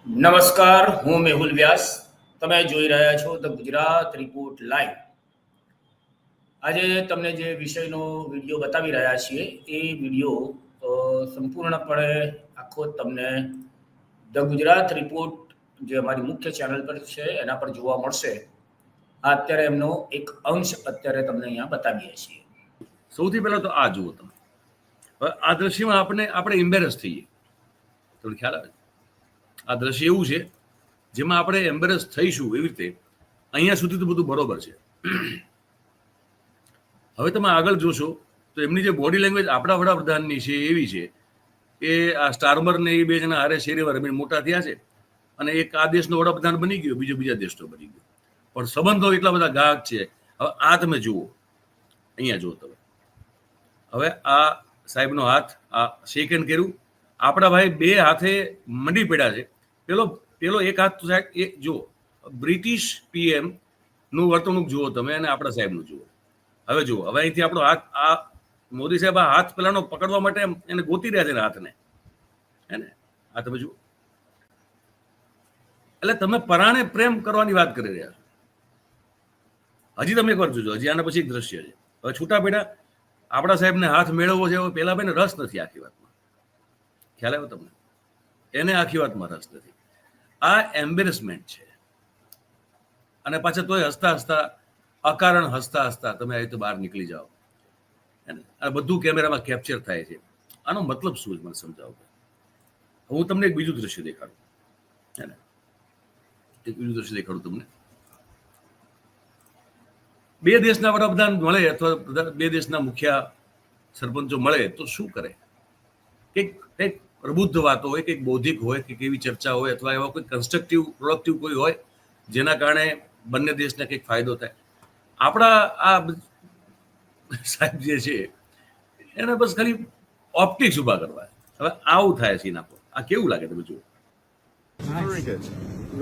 નમસ્કાર, હું મેહુલ વ્યાસ. તમે જોઈ રહ્યા છો ધ ગુજરાત રિપોર્ટ લાઈવ. આજે તમને જે વિષયનો વિડીયો બતાવી રહ્યા છીએ એ વિડીયો સંપૂર્ણપણે આખો તમને ધ ગુજરાત રિપોર્ટ જે અમારી મુખ્ય ચેનલ પર છે એના પર જોવા મળશે. આ અત્યારે એમનો એક અંશ અત્યારે તમને અહીંયા બતાવીએ છીએ. સૌથી પહેલા તો આ જુઓ તમે. હવે આ દ્રશ્યમાં આપણે એમ્બેરેસ થઈએ. તમને ખ્યાલ આવે? આ દ્રશ્ય એવું છે જેમાં આપણે એમ્બેરેસ થઈશું એવી રીતે અહીંયા સુધી તો બધું બરોબર છે. હવે તમે આગળ જોશો તો એમની જે બોડી લેંગ્વેજ આપણા વડાપ્રધાનની છે એવી છે કે આ સ્ટારમર ને એ બે જણા હારે શેરીવાર રમીને મોટા થયા છે અને એક આ દેશનો વડાપ્રધાન બની ગયો, બીજો બીજા દેશનો બની ગયો, પણ સંબંધો એટલા બધા ગાઢ છે. હવે આ તમે જુઓ, અહીંયા જુઓ તમે. હવે આ સાહેબનો હાથ આ શેક હેન્ડ કર્યું. આપણા ભાઈ બે હાથે મંડી પડ્યા છે. પેલો એક હાથ તો સાહેબ એ જુઓ, બ્રિટિશ પીએમ નું વર્તણૂક જુઓ તમે અને આપણા સાહેબનું જુઓ. હવે જુઓ, હવે અહીંથી આપણો હાથ આ મોદી સાહેબ આ હાથ પેલાનો પકડવા માટે એને ગોતી રહ્યા છે ને હાથને, હે ને? આ તમે જુઓ, એટલે તમે પરાણે પ્રેમ કરવાની વાત કરી રહ્યા છો. હજી તમે એક વાર જોજો, હજી આના પછી એક દ્રશ્ય છે. હવે છૂટા પડ્યા, આપણા સાહેબને હાથ મેળવવો છે. પેલા ભાઈને રસ નથી આખી વાતમાં. ખ્યાલ આવ્યો તમને? એને આખી વાતમાં રસ નથી. આ એમ્બેરેસમેન્ટ છે. અને પાછા તોય હસતા હસતા, અકારણ હસતા હસતા તમે આવી તો બહાર નીકળી જાઓ. આ બધું કેમેરામાં કેપ્ચર થાય છે. આનો મતલબ શું છે મને સમજાવો. હું તમને એક બીજું દ્રશ્ય દેખાડું, હે ને? એક બીજું દ્રશ્ય દેખાડું તમને. બે દેશના વડાપ્રધાન મળે અથવા બે દેશના મુખ્ય સરપંચો મળે તો શું કરે? કંઈક પ્રબુદ્ધ વાતો હોય, કંઈક બૌદ્ધિક હોય, કંઈક એવી ચર્ચા હોય અથવા એવા કોઈ કન્સ્ટ્રક્ટિવ પ્રોડક્ટિવ કોઈ હોય જેના કારણે બંને દેશને કંઈક ફાયદો થાય. આપણા આ સાહેબ જે છે એને બસ ખાલી ઓપ્ટિક્સ ઉભા કરવા. હવે આવું થાય છે એના પર. આ કેવું લાગે તમે જુઓ? Very good.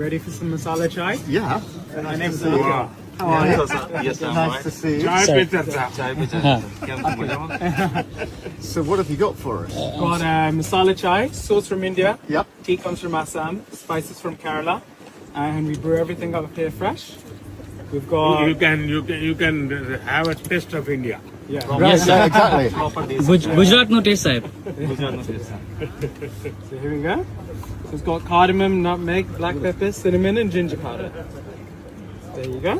Ready for some masala chai? Yeah. My name's Luca. How are you? Yes, I'm Nice right. to see you. Chai pizza. Chai pizza. Kya mujhe? So what have you got for us? Got masala chai, sauce from India. Yep. Tea comes from Assam, spices from Kerala, and we brew everything up here fresh. We've got you can have a taste of India. yeah. Right, yeah, exactly. Proper this. ગુજરાતનો test સાહેબ. Gujarat no taste. So here we go. So it's got cardamom, nutmeg, black pepper, cinnamon, and ginger powder. There you go.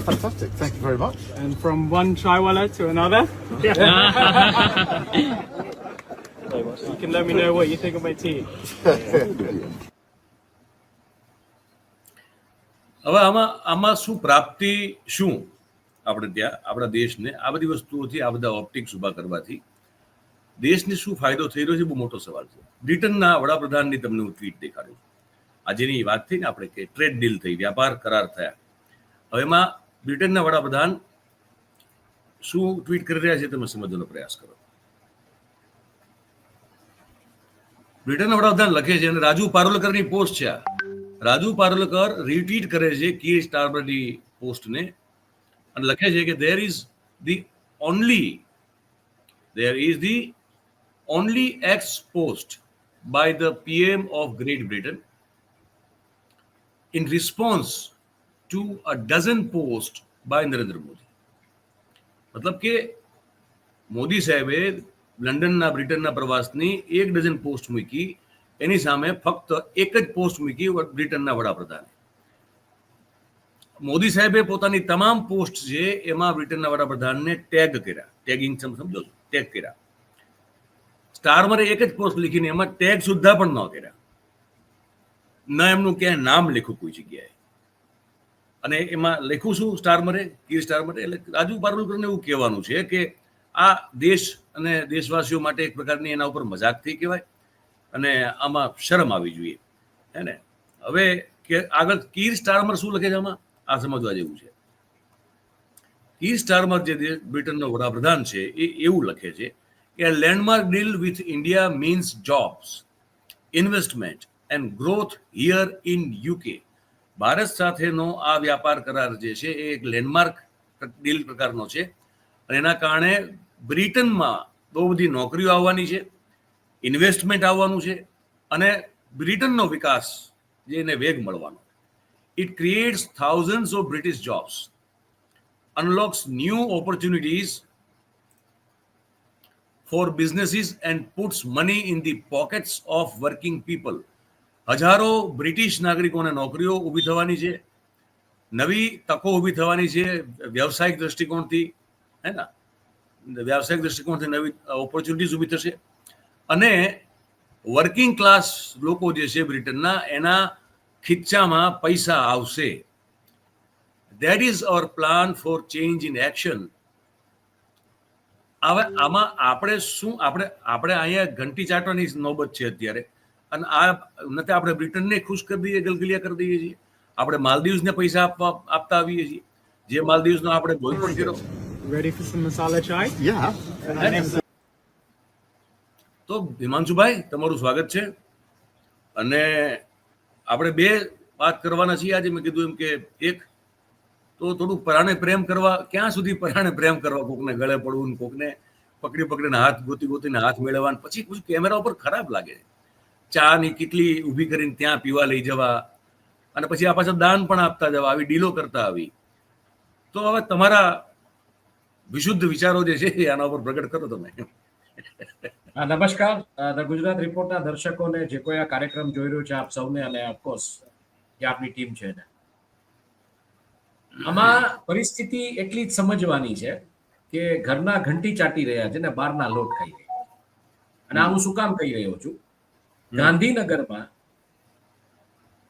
Fantastic. Thank you very much. And from one chaiwala to another. You can let me know what you think of my tea. હવે આમાં શું પ્રાપ્તિ, શું આપણે ત્યાં આપણા દેશને આ બધી વસ્તુઓથી, આ બધા ઓપ્ટિક્સ ઉભા કરવાથી દેશને શું ફાયદો થઈ રહ્યો છે? બહુ મોટો સવાલ છે. બ્રિટનના વડાપ્રધાનની તમને હું ટ્વીટ દેખાડું. આજેની વાત થઈ ને આપણે કે ટ્રેડ ડીલ થઈ, વ્યાપાર કરાર થયા. હવે એમાં બ્રિટનના વડાપ્રધાન શું ટ્વીટ કરી રહ્યા છે તમે સમજવાનો પ્રયાસ કરો. બ્રિટનના વડાપ્રધાન લખે છે, અને રાજુ પારોલકરની પોસ્ટ છે આ. રાજુ પારોલકર રીટ્વીટ કરે છે કીર સ્ટારમરની પોસ્ટને અને લખે છે કે there is the only ex post by the PM of Great Britain in response to a dozen posts by Narendra Modi. મતલબ કે મોદી સાહેબે લંડનના બ્રિટનના પ્રવાસની 1 ડઝન પોસ્ટ મૂકી, એની સામે ફક્ત એક જ પોસ્ટ મૂકી બ્રિટનના વડાપ્રધાને. મોદી સાહેબે પોતાની તમામ પોસ્ટ છે એમાં બ્રિટનના વડાપ્રધાનને ટેગ કર્યા. ટેગિંગ સમજો છો? ટેગ કર્યા. સ્ટારમરે એક જ પોસ્ટ લીખીને એમાં ટેગ સુદ્ધા પણ ન કર્યા. ન એમનું ક્યાંય નામ લખ્યું કોઈ જગ્યાએ. અને એમાં લખ્યું શું સ્ટારમરે, કીર સ્ટારમરે? એટલે રાજુ પારોલકરને એવું કહેવાનું છે કે આ દેશ અને દેશવાસીઓ માટે એક પ્રકારની એના ઉપર મજાક થઈ કહેવાય અને આમાં શરમ આવી જોઈએ, હે ને? હવે કે આગળ કીર સ્ટારમર શું લખે છે આમાં, આ સમજવા જેવું છે. કીર સ્ટારમર જે બ્રિટનનો વડાપ્રધાન છે એ એવું લખે છે કે landmark deal with India means jobs, investment and growth here in UK. Bharat સાથેનો આ વ્યાપાર કરાર જે છે એ એક લેન્ડમાર્ક ડીલ પ્રકારનો છે અને એના કારણે બ્રિટનમાં બહુ બધી નોકરીઓ આવવાની છે, ઇન્વેસ્ટમેન્ટ આવવાનું છે અને બ્રિટનનો વિકાસ જે એને વેગ મળવાનો. It creates thousands of British jobs, unlocks new opportunities for businesses and puts money in the pockets of working people. હજારો બ્રિટિશ નાગરિકોને નોકરીઓ ઊભી થવાની છે, નવી તકો ઊભી થવાની છે વ્યવસાયિક દ્રષ્ટિકોણથી, હે ને, વ્યવસાયિક દ્રષ્ટિકોણથી નવી ઓપોર્ચ્યુનિટીઝ ઊભી થશે અને વર્કિંગ ક્લાસ લોકો જે છે બ્રિટનના એના ખીચ્ચામાં પૈસા આવશે. That is our plan for change in action. હવે આમાં આપણે શું આપણે અહીંયા ઘંટી ચાટવાની નોબત છે અત્યારે, અને આ નથી આપણે બ્રિટનને ખુશ કરી દઈએ, ગલગલિયા કરી દઈએ છીએ. આપણે માલદીવ્સને પૈસા આપતા આવીએ છીએ, જે માલદીવ્સનો આપણે ભોગ પણ કર્યો. Ready for some masala chai? Yeah. તો હિમાંશુભાઈ તમારું સ્વાગત છે. અને આપણે બે વાત કરવાના છીએ આજે. મેં કીધું એમ કે એક તો થોડું પરાણે પ્રેમ કરવા, ક્યાં સુધી પરાણે પ્રેમ કરવા, કોકને ગળે પડવું, કોકને પકડીને હાથ ગોતીને હાથ મેળવવા, પછી કેમેરા ઉપર ખરાબ લાગે. ચા ની કેટલી ઊભી કરીને ત્યાં પીવા લઈ જવા, અને પછી આ પાછા દાન પણ આપતા જવા, આવી ડીલો કરતા આવી. તો હવે તમારા વિશુદ્ધ વિચારો જે છે આના ઉપર પ્રગટ કરો તમે. નમસ્કાર, ધ ગુજરાત રિપોર્ટના દર્શકોને, જે કોઈ આ કાર્યક્રમ જોઈ રહ્યું છે, આપ સૌને, અને ઓફકોર્સ જે આપની ટીમ છે એને. આમાં પરિસ્થિતિ એટલી જ સમજવાની છે કે ઘરના ઘંટી ચાટી રહ્યા છે ને બહારના લોટ ખાઈ રહ્યા છે. અને આ હું શું કામ કહી રહ્યો છું? ગાંધીનગરમાં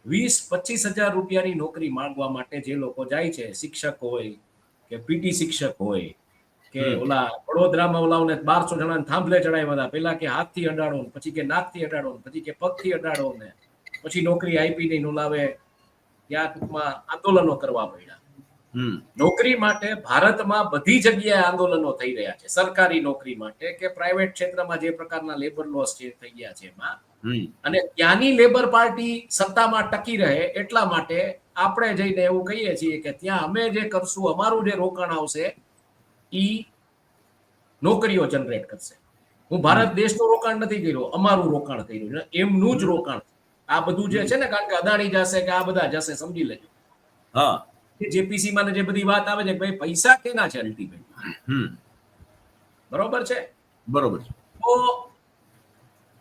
20-25 હજાર રૂપિયાની નોકરી માંગવા માટે જે લોકો જાય છે, શિક્ષક હોય કે પીટી શિક્ષક હોય કે ઓલા વડોદરામાં ઓલાઓને 1200 જણાને થાંભલે ચડાવ્યા હતા, પેલા કે હાથથી અડાડો, પછી કે નાકથી અડાડો, પછી કે પગથી અડાડો, ને પછી નોકરી આપી નહીં ઓલાવે, ત્યાં ટૂંકમાં આંદોલનો કરવા પડ્યા. નોકરી માટે ભારતમાં બધી જગ્યાએ આંદોલનો થઈ રહ્યા છે, સરકારી નોકરી માટે કે પ્રાઇવેટ ક્ષેત્રમાં જે પ્રકારના લેબર લોસ જે થઈ ગયા છે એમાં. અને ત્યાંની લેબર પાર્ટી સત્તામાં ટકી રહે એટલા માટે આપણે જઈને એવું કહીએ છીએ કે ત્યાં અમે જે કરશું, અમારું જે રોકાણ આવશે ઈ નોકરીઓ જનરેટ કરશે. હું ભારત દેશનું રોકાણ નથી કર્યું, અમારું રોકાણ કર્યું છે, એમનું જ રોકાણ. આ બધું જે છે ને, કારણ કે અદાણી જશે કે આ બધા જશે, સમજી લેજો. હા, જેપીસી માં જે બધી વાત આવે છે કે ભાઈ પૈસા કેના છે અલ્ટિમેટ, બરોબર છે? બરોબર છે. તો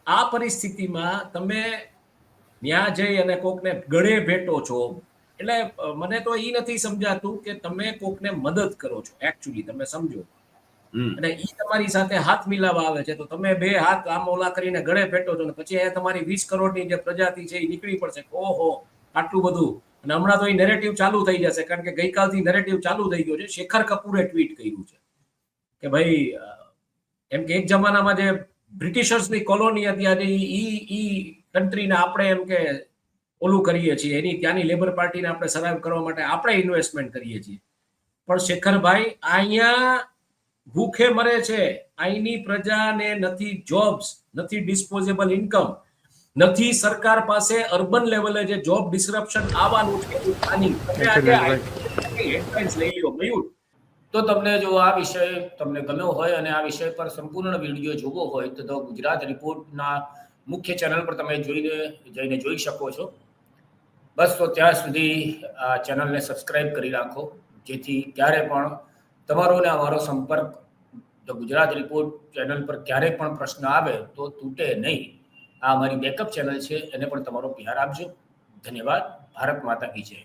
આ પરિસ્થિતિમાં તમે ત્યાં જઈ અને કોકને ગળે ભેટો છો, એટલે મને તો એ નથી સમજાતું કે તમે કોકને મદદ કરો છો એકચ્યુઅલી, તમે સમજો. અને ઈ તમારી સાથે હાથ મિલાવવા આવે છે તો તમે બે હાથ આમ ઓલા કરીને ગળે ભેટો છો, ને પછી અહીંયા તમારી 20 કરોડની જે પ્રજાતિ છે એ નીકળી પડશે, ઓહો આટલું બધું. અને હમણાં તો એ નેરેટિવ ચાલુ થઈ જશે, કારણ કે ગઈકાલથી નેરેટિવ ચાલુ થઈ ગયો છે. શેખર કપૂરે ટ્વીટ કર્યું છે કે ભાઈ એમ કે એક જમાનામાં જે બ્રિટિશર્સની કોલોની હતી, આજે ઈ કન્ટ્રીને આપણે એમ કે ઓલું કરીએ છીએ, એની ત્યાંની લેબર પાર્ટીને આપણે સર્વાઈવ કરવા માટે આપણે ઇન્વેસ્ટમેન્ટ કરીએ છીએ. પણ શેખરભાઈ અહીંયા ભૂખે મરે છે, અહીંની પ્રજાને નથી જોબ્સ, નથી ડિસ્પોઝેબલ ઇન્કમ, નથી સરકાર પાસે અર્બન લેવલે જે જોબ ડિસ્રપ્શન આવવાનું છે પ્લાનિંગ. લઈ લો મયુર. તો તમને જો આ વિષય તમને ગમ્યો હોય અને આ વિષય પર સંપૂર્ણ વિડીયો જોવો હોય તો ધ ગુજરાત રિપોર્ટના મુખ્ય ચેનલ પર તમે જઈને જોઈ શકો છો. બસ તો ત્યાં સુધી આ ચેનલને સબસ્ક્રાઇબ કરી રાખો, જેથી ક્યારે પણ તમારો ને અમારો સંપર્ક ધ ગુજરાત રિપોર્ટ ચેનલ પર ક્યારે પણ પ્રશ્ન આવે તો તૂટે નહીં. આ અમારી બેકઅપ ચેનલ છે, એને પણ તમારો પ્યાર આપજો. ધન્યવાદ. ભારત માતા કી જય.